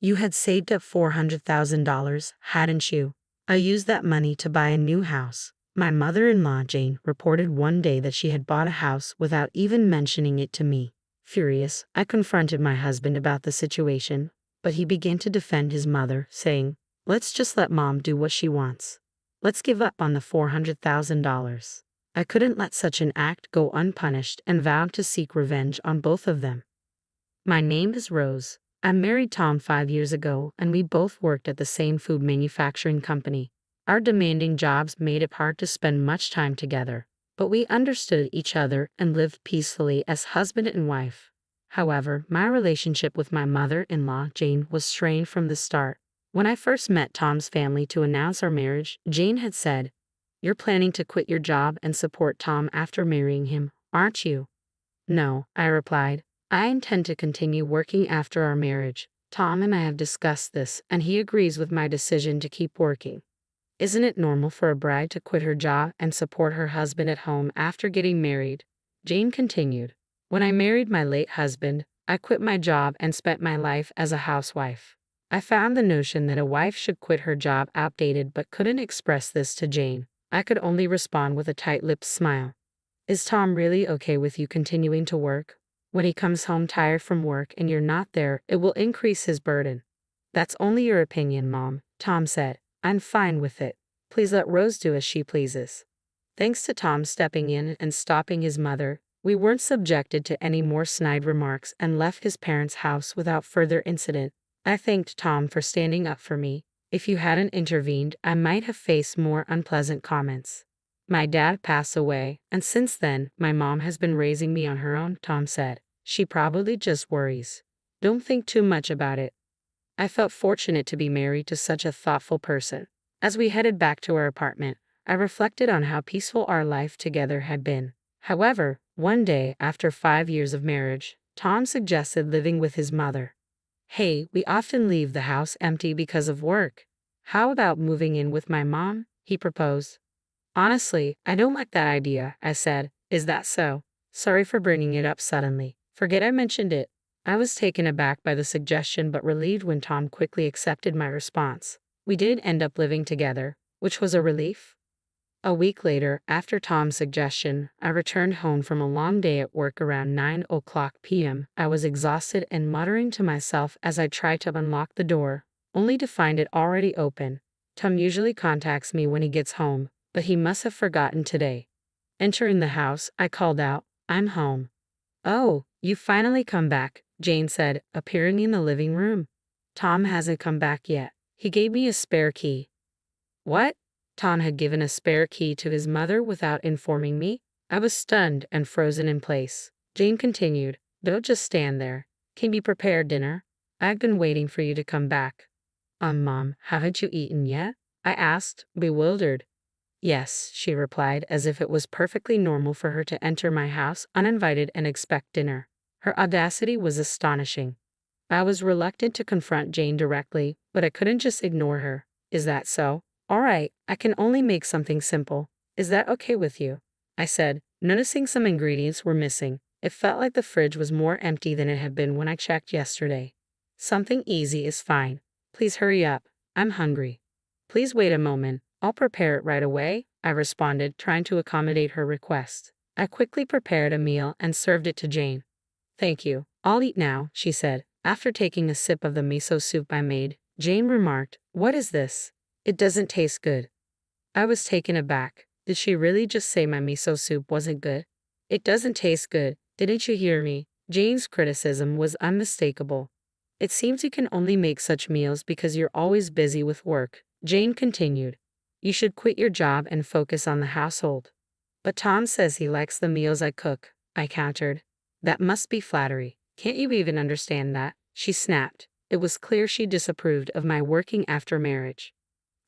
You had saved up $400,000, hadn't you? I used that money to buy a new house. My mother-in-law, Jane, reported one day that she had bought a house without even mentioning it to me. Furious, I confronted my husband about the situation, but he began to defend his mother, saying, "Let's just let Mom do what she wants. Let's give up on the $400,000. I couldn't let such an act go unpunished and vowed to seek revenge on both of them. My name is Rose. I married Tom 5 years ago, and we both worked at the same food manufacturing company. Our demanding jobs made it hard to spend much time together, but we understood each other and lived peacefully as husband and wife. However, my relationship with my mother-in-law, Jane, was strained from the start. When I first met Tom's family to announce our marriage, Jane had said, "You're planning to quit your job and support Tom after marrying him, aren't you?" "No," I replied. "I intend to continue working after our marriage. Tom and I have discussed this, and he agrees with my decision to keep working." "Isn't it normal for a bride to quit her job and support her husband at home after getting married?" Jane continued. "When I married my late husband, I quit my job and spent my life as a housewife. I found the notion that a wife should quit her job outdated but couldn't express this to Jane. I could only respond with a tight-lipped smile. Is Tom really okay with you continuing to work? When he comes home tired from work and you're not there, it will increase his burden." "That's only your opinion, Mom," Tom said. "I'm fine with it. Please let Rose do as she pleases." Thanks to Tom stepping in and stopping his mother, we weren't subjected to any more snide remarks and left his parents' house without further incident. I thanked Tom for standing up for me. If you hadn't intervened, I might have faced more unpleasant comments. "My dad passed away, and since then, my mom has been raising me on her own," Tom said. "She probably just worries. Don't think too much about it." I felt fortunate to be married to such a thoughtful person. As we headed back to our apartment, I reflected on how peaceful our life together had been. However, one day, after 5 years of marriage, Tom suggested living with his mother. "Hey, we often leave the house empty because of work. How about moving in with my mom?" he proposed. "Honestly, I don't like that idea," I said. "Is that so? Sorry for bringing it up suddenly. Forget I mentioned it." I was taken aback by the suggestion but relieved when Tom quickly accepted my response. We did end up living together, which was a relief. A week later, after Tom's suggestion, I returned home from a long day at work around 9:00 p.m. I was exhausted and muttering to myself as I tried to unlock the door, only to find it already open. Tom usually contacts me when he gets home, but he must have forgotten today. Entering the house, I called out, "I'm home." "Oh, you finally come back," Jane said, appearing in the living room. "Tom hasn't come back yet. He gave me a spare key." What? Tom had given a spare key to his mother without informing me? I was stunned and frozen in place. Jane continued, "Don't just stand there. Can you prepare dinner? I've been waiting for you to come back." Mom, haven't you eaten yet?" I asked, bewildered. "Yes," she replied, as if it was perfectly normal for her to enter my house uninvited and expect dinner. Her audacity was astonishing. I was reluctant to confront Jane directly, but I couldn't just ignore her. "Is that so? All right, I can only make something simple. Is that okay with you?" I said, noticing some ingredients were missing. It felt like the fridge was more empty than it had been when I checked yesterday. "Something easy is fine. Please hurry up. I'm hungry." "Please wait a moment. I'll prepare it right away," I responded, trying to accommodate her request. I quickly prepared a meal and served it to Jane. "Thank you. I'll eat now," she said. After taking a sip of the miso soup I made, Jane remarked, "What is this? It doesn't taste good." I was taken aback. Did she really just say my miso soup wasn't good? "It doesn't taste good. Didn't you hear me?" Jane's criticism was unmistakable. "It seems you can only make such meals because you're always busy with work," Jane continued. "You should quit your job and focus on the household." "But Tom says he likes the meals I cook," I countered. "That must be flattery. Can't you even understand that?" she snapped. It was clear she disapproved of my working after marriage.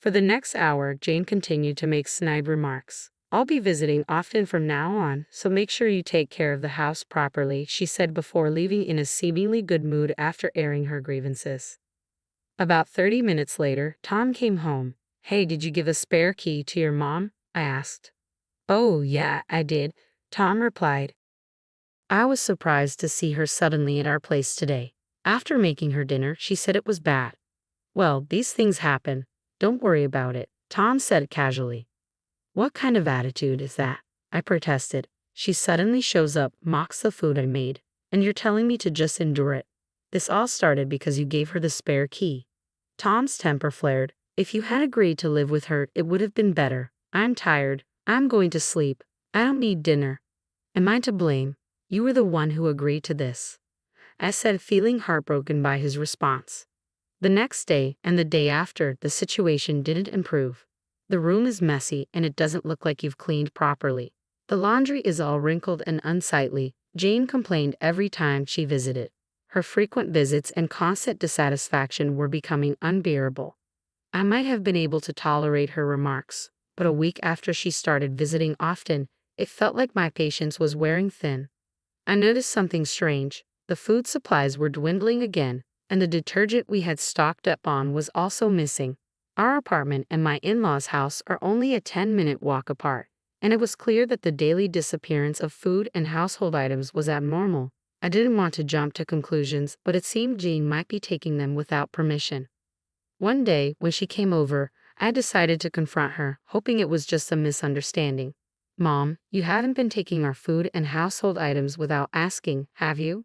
For the next hour, Jane continued to make snide remarks. "I'll be visiting often from now on, so make sure you take care of the house properly," she said before leaving in a seemingly good mood after airing her grievances. About 30 minutes later, Tom came home. "Hey, did you give a spare key to your mom?" I asked. "Oh, yeah, I did," Tom replied. "I was surprised to see her suddenly at our place today. After making her dinner, she said it was bad. Well, these things happen. Don't worry about it, Tom said casually. What kind of attitude is that? I protested. She suddenly shows up, mocks the food I made, and you're telling me to just endure it. This all started because you gave her the spare key. Tom's temper flared. If you had agreed to live with her, it would have been better. I'm tired. I'm going to sleep. I don't need dinner. Am I to blame? You were the one who agreed to this, I said, feeling heartbroken by his response. The next day and the day after, the situation didn't improve. The room is messy and it doesn't look like you've cleaned properly. The laundry is all wrinkled and unsightly, Jane complained every time she visited. Her frequent visits and constant dissatisfaction were becoming unbearable. I might have been able to tolerate her remarks, but a week after she started visiting often, it felt like my patience was wearing thin. I noticed something strange. The food supplies were dwindling again, and the detergent we had stocked up on was also missing. Our apartment and my in-laws' house are only a 10-minute walk apart, and it was clear that the daily disappearance of food and household items was abnormal. I didn't want to jump to conclusions, but it seemed Jane might be taking them without permission. One day, when she came over, I decided to confront her, hoping it was just a misunderstanding. Mom, you haven't been taking our food and household items without asking, have you?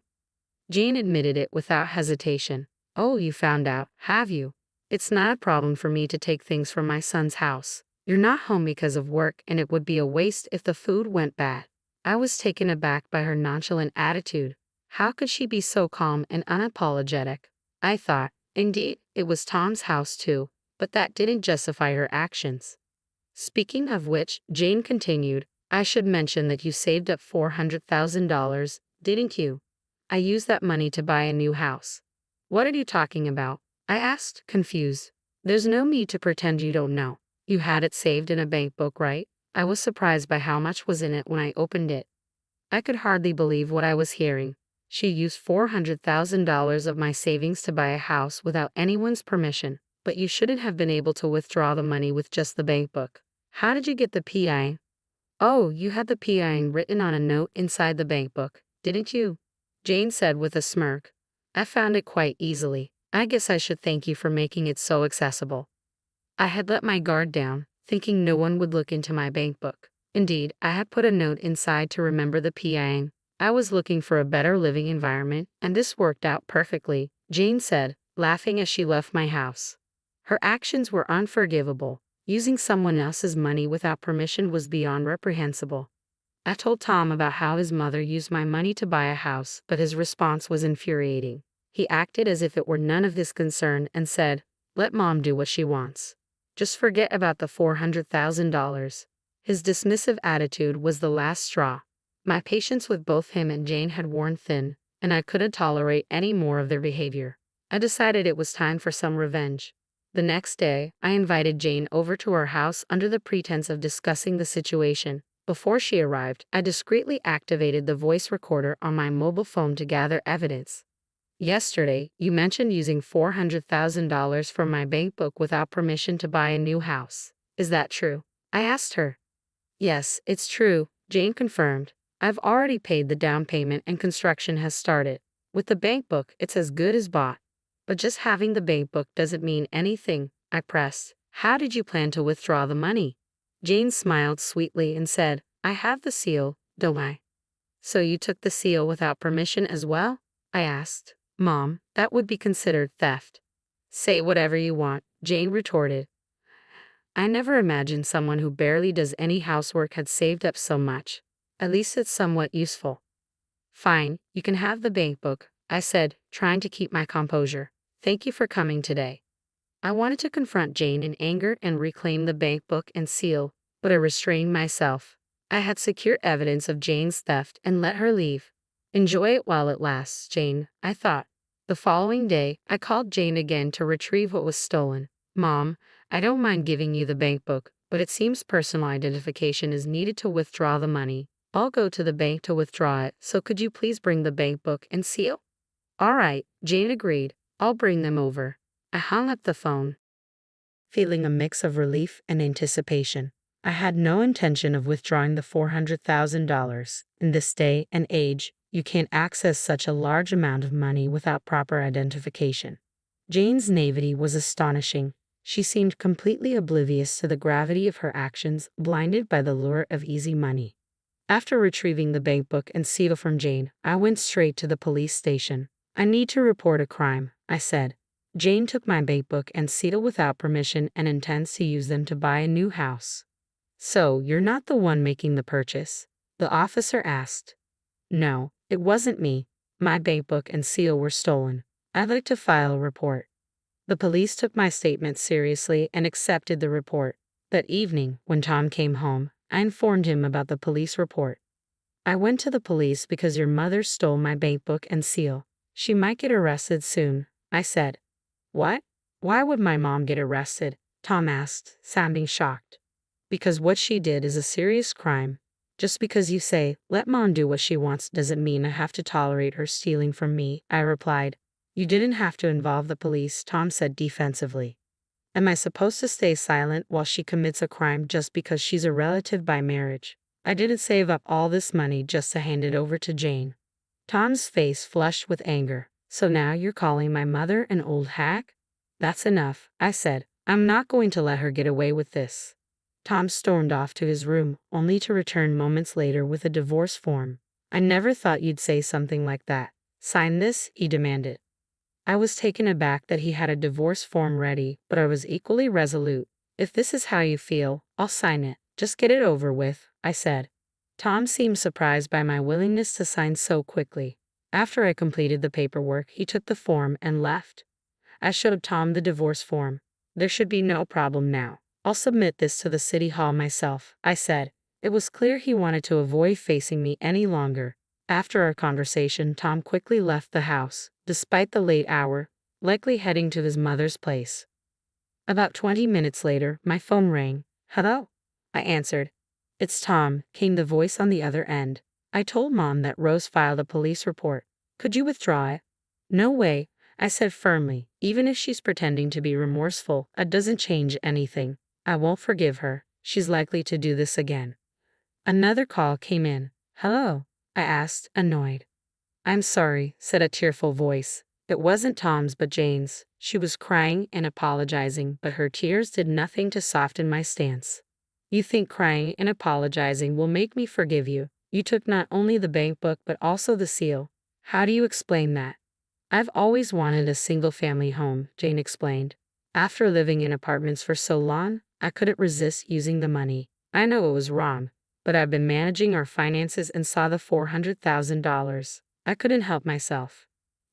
Jane admitted it without hesitation. Oh, you found out, have you? It's not a problem for me to take things from my son's house. You're not home because of work, and it would be a waste if the food went bad. I was taken aback by her nonchalant attitude. How could she be so calm and unapologetic? I thought, indeed, it was Tom's house too, but that didn't justify her actions. Speaking of which, Jane continued, I should mention that you saved up $400,000, didn't you? I used that money to buy a new house. What are you talking about? I asked, confused. There's no need to pretend you don't know. You had it saved in a bank book, right? I was surprised by how much was in it when I opened it. I could hardly believe what I was hearing. She used $400,000 of my savings to buy a house without anyone's permission, but you shouldn't have been able to withdraw the money with just the bank book. How did you get the PIN? Oh, you had the PIN written on a note inside the bank book, didn't you? Jane said with a smirk. I found it quite easily. I guess I should thank you for making it so accessible. I had let my guard down, thinking no one would look into my bank book. Indeed, I had put a note inside to remember the PIN. I was looking for a better living environment, and this worked out perfectly, Jane said, laughing as she left my house. Her actions were unforgivable. Using someone else's money without permission was beyond reprehensible. I told Tom about how his mother used my money to buy a house, but his response was infuriating. He acted as if it were none of his concern and said, let Mom do what she wants. Just forget about the $400,000. His dismissive attitude was the last straw. My patience with both him and Jane had worn thin, and I couldn't tolerate any more of their behavior. I decided it was time for some revenge. The next day, I invited Jane over to our house under the pretense of discussing the situation. Before she arrived, I discreetly activated the voice recorder on my mobile phone to gather evidence. Yesterday, you mentioned using $400,000 from my bank book without permission to buy a new house. Is that true? I asked her. Yes, it's true, Jane confirmed. I've already paid the down payment and construction has started. With the bank book, it's as good as bought. But just having the bank book doesn't mean anything, I pressed. How did you plan to withdraw the money? Jane smiled sweetly and said, I have the seal, don't I? So you took the seal without permission as well? I asked. Mom, that would be considered theft. Say whatever you want, Jane retorted. I never imagined someone who barely does any housework had saved up so much. At least it's somewhat useful. Fine, you can have the bank book, I said, trying to keep my composure. Thank you for coming today. I wanted to confront Jane in anger and reclaim the bank book and seal, but I restrained myself. I had secured evidence of Jane's theft and let her leave. Enjoy it while it lasts, Jane, I thought. The following day, I called Jane again to retrieve what was stolen. Mom, I don't mind giving you the bank book, but it seems personal identification is needed to withdraw the money. I'll go to the bank to withdraw it, so could you please bring the bank book and seal? All right, Jane agreed. I'll bring them over. I hung up the phone, feeling a mix of relief and anticipation. I had no intention of withdrawing the $400,000. In this day and age, You can't access such a large amount of money without proper identification. Jane's naivety was astonishing. She seemed completely oblivious to the gravity of her actions, blinded by the lure of easy money. After retrieving the bank book and seal from Jane, I went straight to the police station. I need to report a crime, I said. Jane took my bank book and seal without permission and intends to use them to buy a new house. So, you're not the one making the purchase? The officer asked. No, it wasn't me. My bank book and seal were stolen. I'd like to file a report. The police took my statement seriously and accepted the report. That evening, when Tom came home, I informed him about the police report. I went to the police because your mother stole my bank book and seal. She might get arrested soon, I said. What? Why would my mom get arrested? Tom asked, sounding shocked. Because what she did is a serious crime. Just because you say, let mom do what she wants doesn't mean I have to tolerate her stealing from me, I replied. You didn't have to involve the police, Tom said defensively. Am I supposed to stay silent while she commits a crime just because she's a relative by marriage? I didn't save up all this money just to hand it over to Jane. Tom's face flushed with anger. So now you're calling my mother an old hack? That's enough, I said. I'm not going to let her get away with this. Tom stormed off to his room, only to return moments later with a divorce form. I never thought you'd say something like that. Sign this, he demanded. I was taken aback that he had a divorce form ready, but I was equally resolute. If this is how you feel, I'll sign it. Just get it over with, I said. Tom seemed surprised by my willingness to sign so quickly. After I completed the paperwork, he took the form and left. I showed Tom the divorce form. There should be no problem now. I'll submit this to the city hall myself, I said. It was clear he wanted to avoid facing me any longer. After our conversation, Tom quickly left the house, despite the late hour, likely heading to his mother's place. About 20 minutes later, my phone rang. Hello? I answered. It's Tom, came the voice on the other end. I told Mom that Rose filed a police report. Could you withdraw it? No way, I said firmly. Even if she's pretending to be remorseful, it doesn't change anything. I won't forgive her. She's likely to do this again. Another call came in. Hello? I asked, annoyed. I'm sorry, said a tearful voice. It wasn't Tom's but Jane's. She was crying and apologizing, but her tears did nothing to soften my stance. You think crying and apologizing will make me forgive you? You took not only the bank book but also the seal. How do you explain that? I've always wanted a single-family home, Jane explained. After living in apartments for so long, I couldn't resist using the money. I know it was wrong, but I've been managing our finances and saw the $400,000. I couldn't help myself.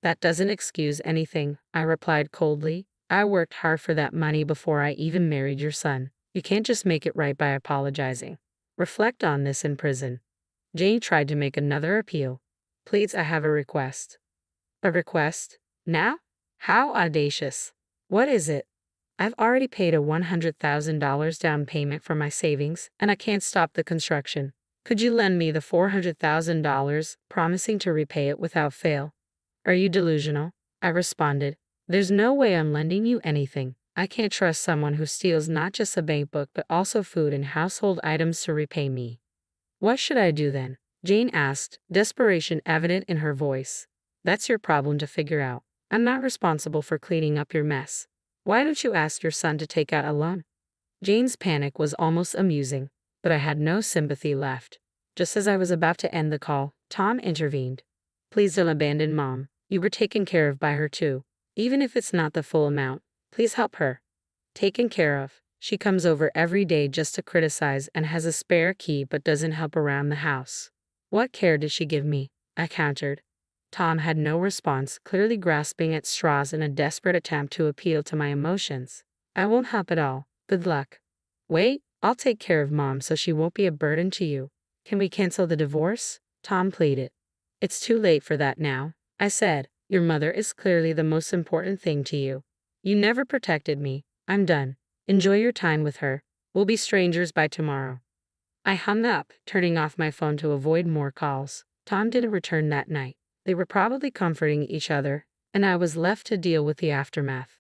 That doesn't excuse anything, I replied coldly. I worked hard for that money before I even married your son. You can't just make it right by apologizing. Reflect on this in prison. Jane tried to make another appeal. Please, I have a request. A request? Now? How audacious. What is it? I've already paid a $100,000 down payment for my savings, and I can't stop the construction. Could you lend me the $400,000, promising to repay it without fail? Are you delusional? I responded. There's no way I'm lending you anything. I can't trust someone who steals not just a bank book but also food and household items to repay me. What should I do then? Jane asked, desperation evident in her voice. That's your problem to figure out. I'm not responsible for cleaning up your mess. Why don't you ask your son to take out a loan? Jane's panic was almost amusing, but I had no sympathy left. Just as I was about to end the call, Tom intervened. Please don't abandon Mom. You were taken care of by her too. Even if it's not the full amount, please help her. Taken care of. She comes over every day just to criticize and has a spare key but doesn't help around the house. What care did she give me? I countered. Tom had no response, clearly grasping at straws in a desperate attempt to appeal to my emotions. I won't help at all. Good luck. Wait, I'll take care of Mom so she won't be a burden to you. Can we cancel the divorce? Tom pleaded. It's too late for that now, I said. Your mother is clearly the most important thing to you. You never protected me. I'm done. Enjoy your time with her. We'll be strangers by tomorrow. I hung up, turning off my phone to avoid more calls. Tom didn't return that night. They were probably comforting each other, and I was left to deal with the aftermath.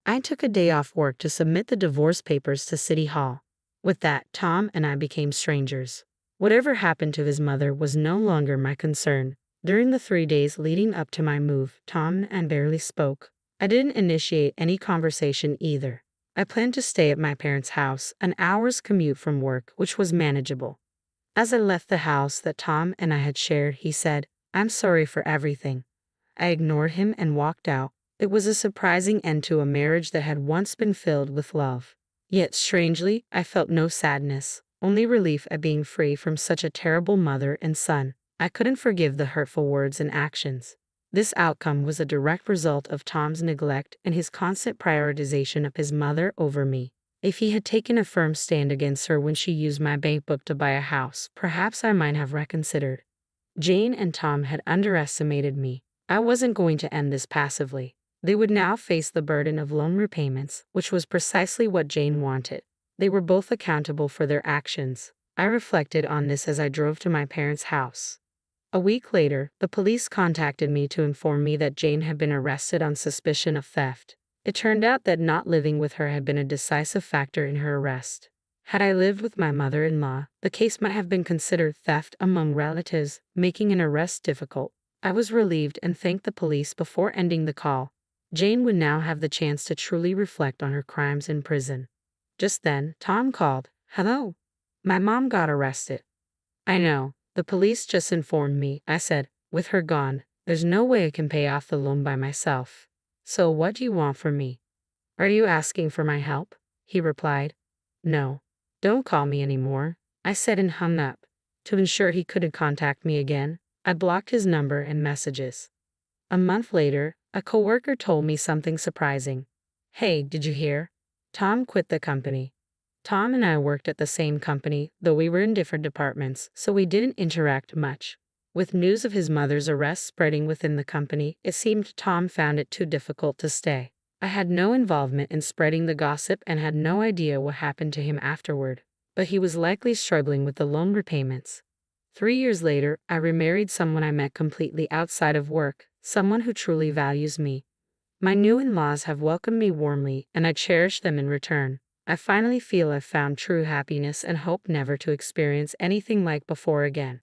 I took a day off work to submit the divorce papers to City Hall. With that, Tom and I became strangers. Whatever happened to his mother was no longer my concern. During the 3 days leading up to my move, Tom and barely spoke. I didn't initiate any conversation either. I planned to stay at my parents' house, an hour's commute from work, which was manageable. As I left the house that Tom and I had shared, he said, "I'm sorry for everything." I ignored him and walked out. It was a surprising end to a marriage that had once been filled with love. Yet strangely, I felt no sadness, only relief at being free from such a terrible mother and son. I couldn't forgive the hurtful words and actions. This outcome was a direct result of Tom's neglect and his constant prioritization of his mother over me. If he had taken a firm stand against her when she used my bank book to buy a house, perhaps I might have reconsidered. Jane and Tom had underestimated me. I wasn't going to end this passively. They would now face the burden of loan repayments, which was precisely what Jane wanted. They were both accountable for their actions. I reflected on this as I drove to my parents' house. A week later, the police contacted me to inform me that Jane had been arrested on suspicion of theft. It turned out that not living with her had been a decisive factor in her arrest. Had I lived with my mother-in-law, the case might have been considered theft among relatives, making an arrest difficult. I was relieved and thanked the police before ending the call. Jane would now have the chance to truly reflect on her crimes in prison. Just then, Tom called. "Hello. My mom got arrested." "I know. The police just informed me," I said. "With her gone, there's no way I can pay off the loan by myself. So what do you want from me?" "Are you asking for my help?" he replied. "No. Don't call me anymore," I said and hung up. To ensure he couldn't contact me again, I blocked his number and messages. A month later, a coworker told me something surprising. "Hey, did you hear? Tom quit the company." Tom and I worked at the same company, though we were in different departments, so we didn't interact much. With news of his mother's arrest spreading within the company, it seemed Tom found it too difficult to stay. I had no involvement in spreading the gossip and had no idea what happened to him afterward, but he was likely struggling with the loan repayments. 3 years later, I remarried someone I met completely outside of work, someone who truly values me. My new in-laws have welcomed me warmly, and I cherish them in return. I finally feel I've found true happiness and hope never to experience anything like before again.